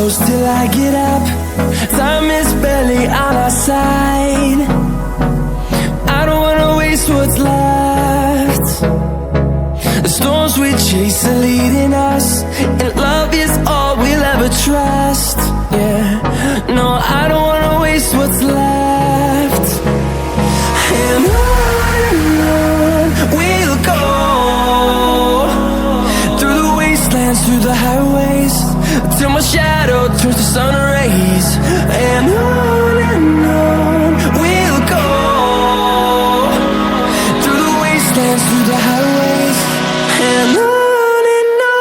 close till I get up. Time is barely on our side. I don't wanna waste what's left. The storms we chase are leading us, and love is all we'll ever trust. Yeah, no, I don't wanna waste what's left. And on we'll go, through the wastelands, through the highways, till my shadow turns to sun rays. And on we'll go, through the wastelands, through the highways, and on we'll go.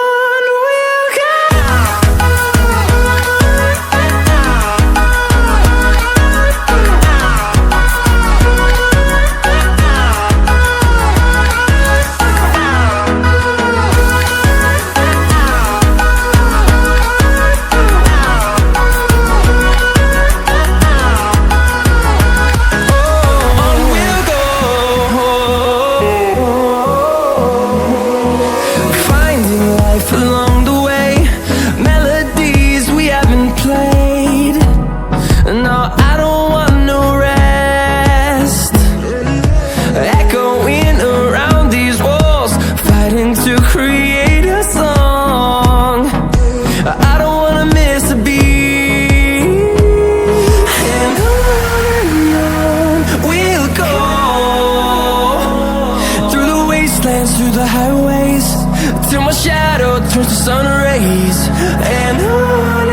Through the highways, till my shadow turns to sun rays. And on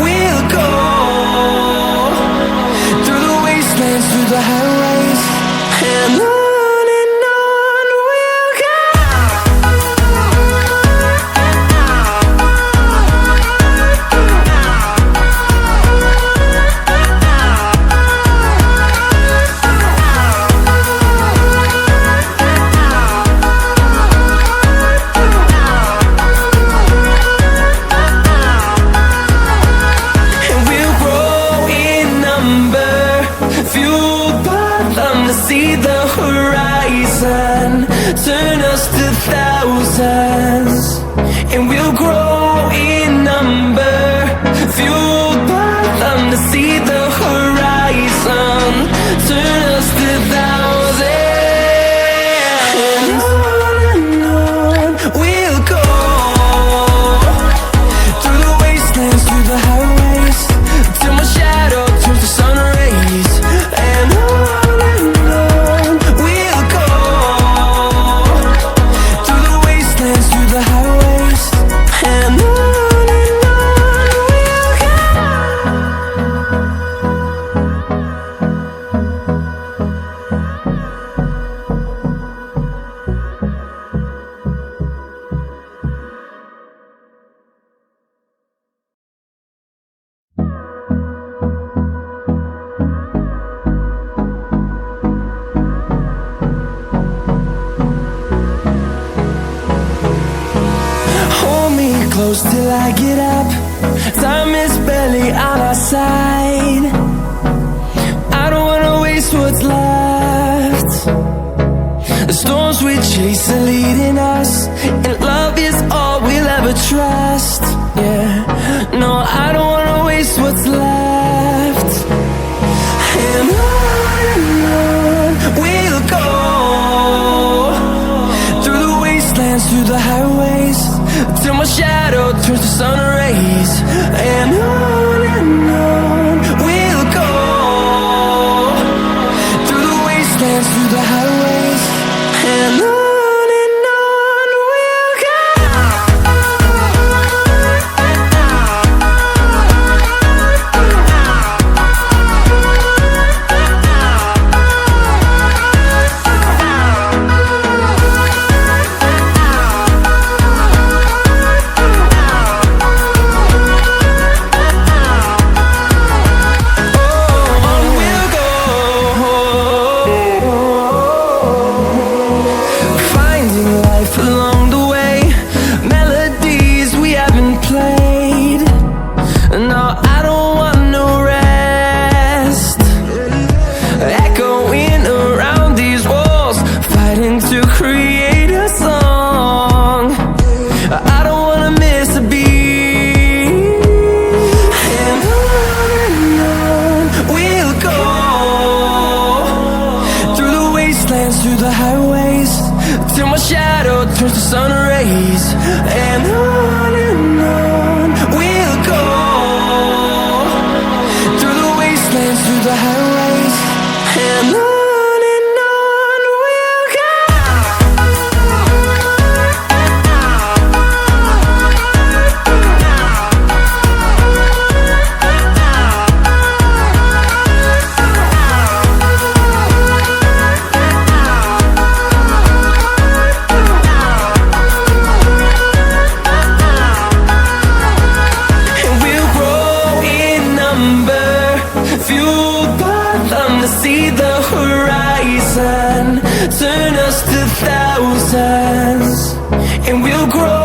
we'll go, through the wastelands, through the highways, and on we'll go. See the horizon, turn us to thousands, and we'll grow in number, fueled by them. To see the horizon, turn us to thousands, and on we'll go, through the wastelands, through the highways, till my shadow turns to sun rays. And on close till I get up. Time is barely on our side. I don't wanna waste what's left. The storms we chase are leading us, and love is all we'll ever trust. Yeah, no, I don't wanna waste what's left. And on we'll go, through the wastelands, through the highways, till my shadow turns to sun rays. And on we'll go, through the wastelands, through the highways, and on we'll go. the highways, and on we'll go. To see the horizon, turn us to thousands, and we'll grow